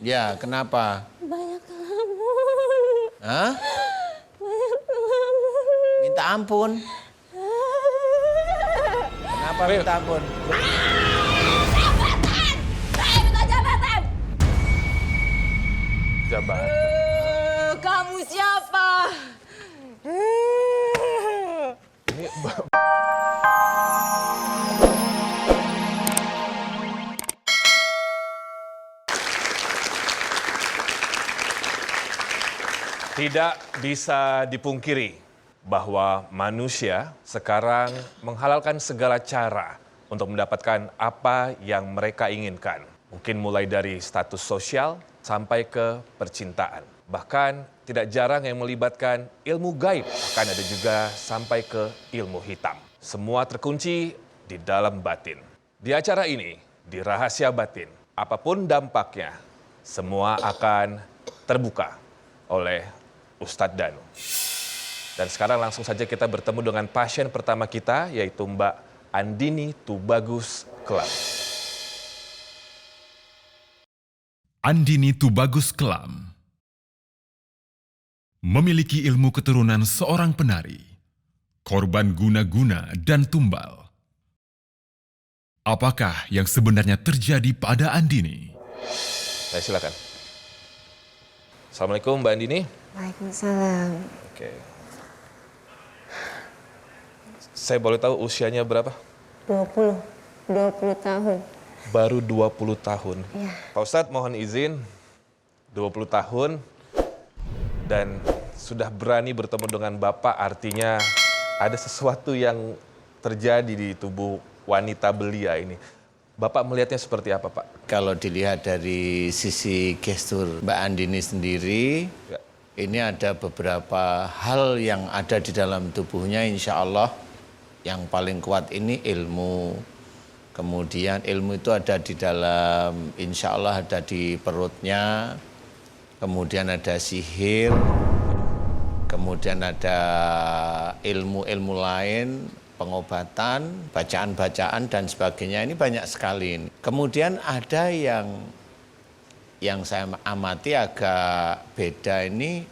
Ya, kenapa? Banyak ngelamun. Hah? Banyak ngelamun. Minta ampun. Kenapa minta ampun? Jabatan! Saya minta jabatan! Jabatan. Kamu siapa? Ini tidak bisa dipungkiri bahwa manusia sekarang menghalalkan segala cara untuk mendapatkan apa yang mereka inginkan. Mungkin mulai dari status sosial sampai ke percintaan. Bahkan tidak jarang yang melibatkan ilmu gaib, bahkan ada juga sampai ke ilmu hitam. Semua terkunci di dalam batin. Di acara ini, di Rahasia Batin, apapun dampaknya, semua akan terbuka oleh Ustadz Danu. Dan sekarang langsung saja kita bertemu dengan pasien pertama kita, yaitu Mbak Andini Tubagus Kelam. Andini Tubagus Kelam memiliki ilmu keturunan seorang penari, korban guna-guna dan tumbal. Apakah yang sebenarnya terjadi pada Andini? Saya silakan. Assalamualaikum Mbak Andini. Waalaikumsalam. Oke. Saya boleh tahu usianya berapa? 20 tahun. Baru 20 tahun. Iya. Pak Ustadz mohon izin, 20 tahun dan sudah berani bertemu dengan Bapak, artinya ada sesuatu yang terjadi di tubuh wanita belia ini. Bapak melihatnya seperti apa, Pak? Kalau dilihat dari sisi gestur Mbak Andini sendiri, Ya. ini ada beberapa hal yang ada di dalam tubuhnya, insya Allah. Yang paling kuat ini ilmu. Kemudian ilmu itu ada di dalam, insya Allah ada di perutnya. Kemudian ada sihir. Kemudian ada ilmu-ilmu lain, pengobatan, bacaan-bacaan dan sebagainya. Ini banyak sekali. Kemudian ada yang saya amati agak beda ini.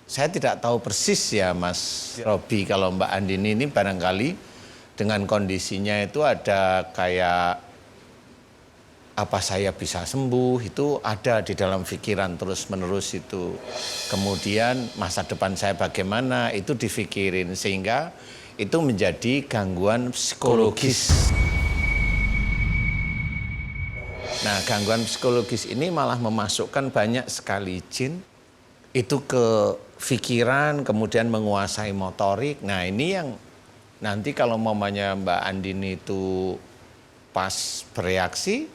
Saya tidak tahu persis ya Mas Robi, kalau Mbak Andini ini barangkali dengan kondisinya itu ada kayak apa saya bisa sembuh, itu ada di dalam pikiran terus-menerus itu. Kemudian masa depan saya bagaimana, itu difikirin sehingga itu menjadi gangguan psikologis. Nah, gangguan psikologis ini malah memasukkan banyak sekali jin itu ke pikiran, kemudian menguasai motorik. Nah, ini yang nanti kalau mamanya Mbak Andini itu pas bereaksi,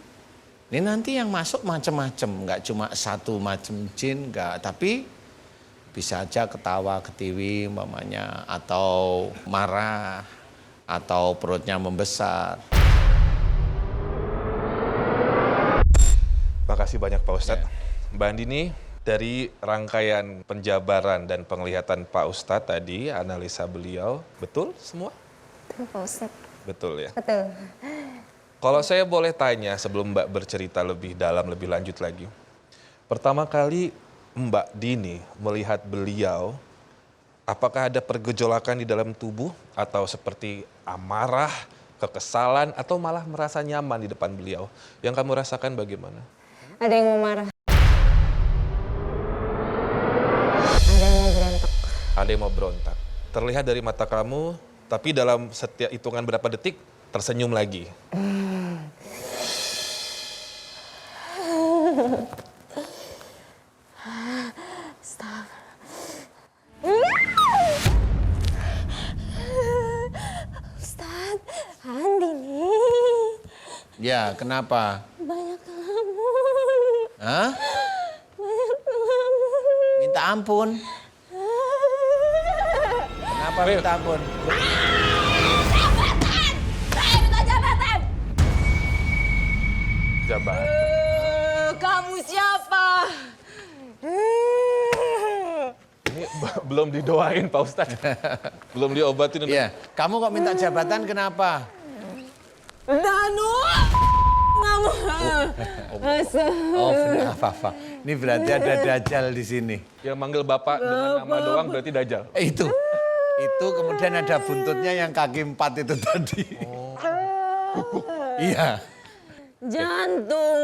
ini nanti yang masuk macam-macam, nggak cuma satu macam jin, nggak, tapi bisa aja ketawa, ketiwi mamanya, atau marah, atau perutnya membesar. Makasih banyak Pak Ustadz. Ya. Mbak Andini, dari rangkaian penjabaran dan penglihatan Pak Ustadz tadi, analisa beliau, betul semua? Betul, Pak Ustadz. Betul ya? Betul. Kalau saya boleh tanya sebelum Mbak bercerita lebih dalam, lebih lanjut lagi. Pertama kali Mbak Dini melihat beliau, apakah ada pergejolakan di dalam tubuh atau seperti amarah, kekesalan, atau malah merasa nyaman di depan beliau? Yang kamu rasakan bagaimana? Ada yang mau marah. Ada yang mau berontak. Ada yang mau berontak. Terlihat dari mata kamu, tapi dalam setiap hitungan berapa detik tersenyum lagi. Stop. Ustadz, Andini. Ya, kenapa? Banyak ngelamun. Hah? Banyak ngelamun. Minta ampun. Kenapa minta ampun? Jabatan! Saya minta jabatan! Jabatan. Kamu siapa? Ini belum didoain Pak Ustadz. Belum diobatin. Iya, kamu kok minta jabatan kenapa? Danu! Nggak kamu. Oh, benar apa-apa. Ini berarti ada Dajjal di sini. Yang manggil Bapak dengan nama doang berarti Dajjal. Itu kemudian ada buntutnya yang kaki 4 itu tadi. Iya. Jantung.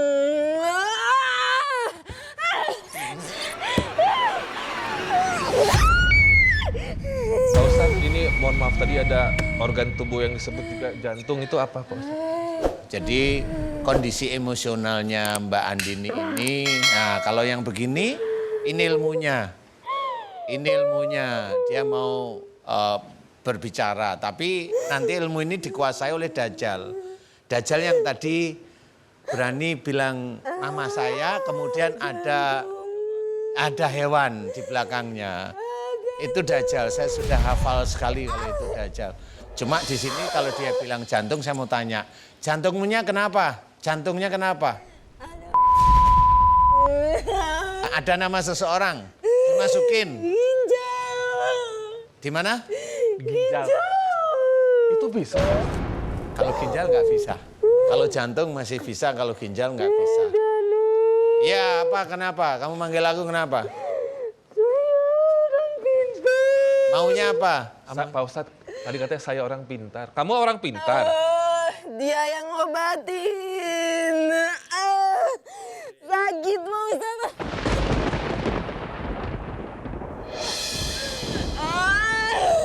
Pak Ustadz, ini mohon maaf tadi ada organ tubuh yang disebut juga jantung, itu apa Pak Ustadz? Jadi kondisi emosionalnya Mbak Andini ini, nah kalau yang begini, ini ilmunya. Ini ilmunya, dia mau berbicara, tapi nanti ilmu ini dikuasai oleh Dajjal. Dajjal yang tadi berani bilang nama saya, kemudian ada hewan di belakangnya. Itu Dajjal, saya sudah hafal sekali kalau itu Dajjal. Cuma di sini kalau dia bilang jantung, saya mau tanya, jantungnya kenapa? Jantungnya kenapa? Ada nama seseorang, dimasukin. Ginjal. Di mana? Ginjal. Itu bisa. Kalau ginjal nggak bisa. Kalau jantung masih bisa, kalau ginjal nggak bisa. Ya apa, kenapa? Kamu manggil aku kenapa? Maunya apa? Pak Ustadz, tadi katanya saya orang pintar. Kamu orang pintar? Dia yang ngobatin. Sakit Pak Ustadz.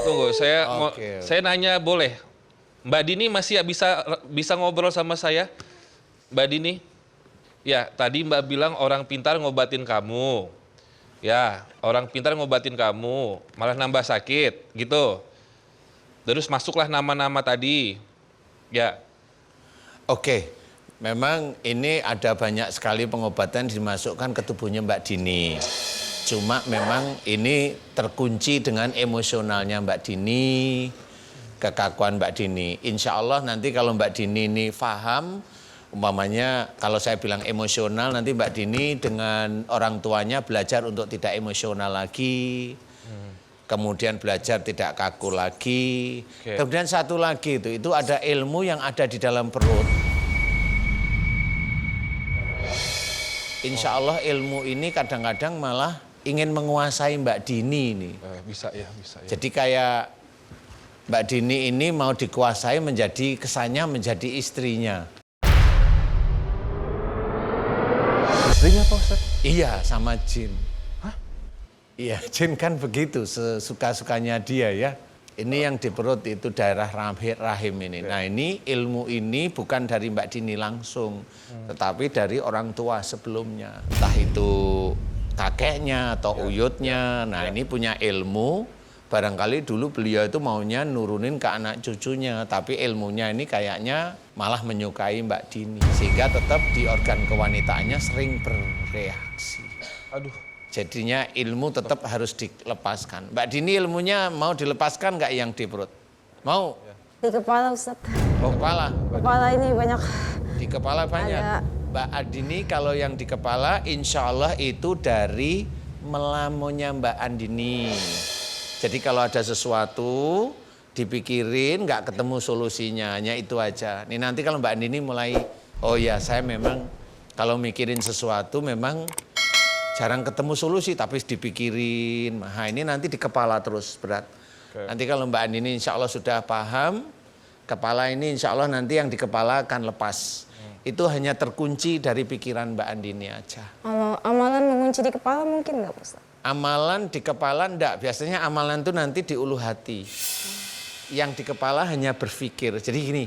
Tunggu, Oke. saya nanya boleh? Mbak Dini masih bisa ngobrol sama saya? Mbak Dini? Ya, tadi Mbak bilang orang pintar ngobatin kamu. Ya, orang pintar ngobatin kamu, malah nambah sakit, gitu. Terus masuklah nama-nama tadi. Ya. Oke, memang ini ada banyak sekali pengobatan dimasukkan ke tubuhnya Mbak Dini. Cuma memang ini terkunci dengan emosionalnya Mbak Dini, kekakuan Mbak Dini. Insya Allah nanti kalau Mbak Dini ini paham, umpamanya kalau saya bilang emosional, nanti Mbak Dini dengan orang tuanya belajar untuk tidak emosional lagi. Kemudian belajar tidak kaku lagi. Oke. Kemudian satu lagi itu ada ilmu yang ada di dalam perut. Insya Allah ilmu ini kadang-kadang malah ingin menguasai Mbak Dini ini. Bisa ya. Jadi kayak Mbak Dini ini mau dikuasai menjadi kesannya menjadi istrinya. Istrinya Pak Ustadz? Iya, sama jin. Hah? Iya, jin kan begitu, sesuka-sukanya dia ya. Ini yang di perut itu daerah rahim ini. Nah ini ilmu ini bukan dari Mbak Dini langsung, tetapi dari orang tua sebelumnya. Entah itu kakeknya atau uyutnya. Nah ini punya ilmu, barangkali dulu beliau itu maunya nurunin ke anak cucunya. Tapi ilmunya ini kayaknya malah menyukai Mbak Dini. Sehingga tetap di organ kewanitaannya sering bereaksi. Aduh. Jadinya ilmu tetap harus dilepaskan. Mbak Dini ilmunya mau dilepaskan nggak yang di perut? Mau? Di kepala Ustadz. Oh, kepala? Kepala ini banyak. Di kepala banyak? Ada. Mbak Andini kalau yang di kepala insya Allah itu dari melamunnya Mbak Andini. Jadi kalau ada sesuatu dipikirin nggak ketemu solusinya, hanya itu aja. Nih nanti kalau Mbak Andini mulai, oh ya saya memang kalau mikirin sesuatu memang jarang ketemu solusi tapi dipikirin. Nah ini nanti di kepala terus berat. Oke. Nanti kalau Mbak Andini insya Allah sudah paham, kepala ini insya Allah nanti yang di kepala akan lepas. Itu hanya terkunci dari pikiran Mbak Andini aja. Amalan mengunci di kepala mungkin nggak Ustadz? Amalan di kepala enggak, biasanya amalan itu nanti di ulu hati. Yang di kepala hanya berpikir. Jadi gini,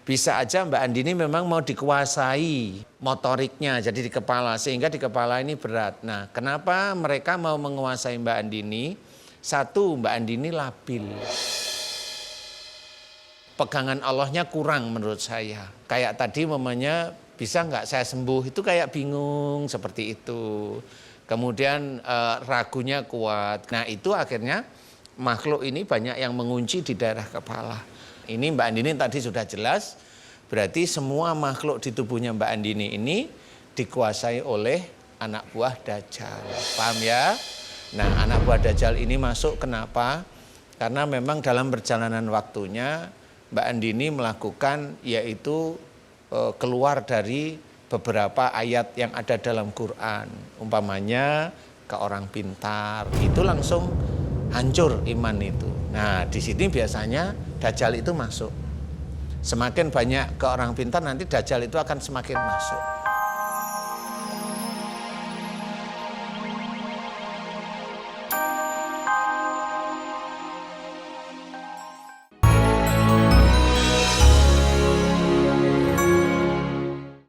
bisa aja Mbak Andini memang mau dikuasai motoriknya jadi di kepala, sehingga di kepala ini berat. Nah kenapa mereka mau menguasai Mbak Andini? Satu, Mbak Andini labil. Pegangan Allahnya kurang menurut saya. Kayak tadi mamanya bisa nggak saya sembuh, itu kayak bingung seperti itu. Kemudian ragunya kuat. Nah itu akhirnya makhluk ini banyak yang mengunci di daerah kepala. Ini Mbak Andini tadi sudah jelas, berarti semua makhluk di tubuhnya Mbak Andini ini dikuasai oleh anak buah Dajjal. Paham ya? Nah anak buah Dajjal ini masuk kenapa? Karena memang dalam perjalanan waktunya Mbak Andini melakukan yaitu keluar dari beberapa ayat yang ada dalam Quran. Umpamanya ke orang pintar, itu langsung hancur iman itu. Nah, di sini biasanya Dajjal itu masuk. Semakin banyak ke orang pintar, nanti Dajjal itu akan semakin masuk.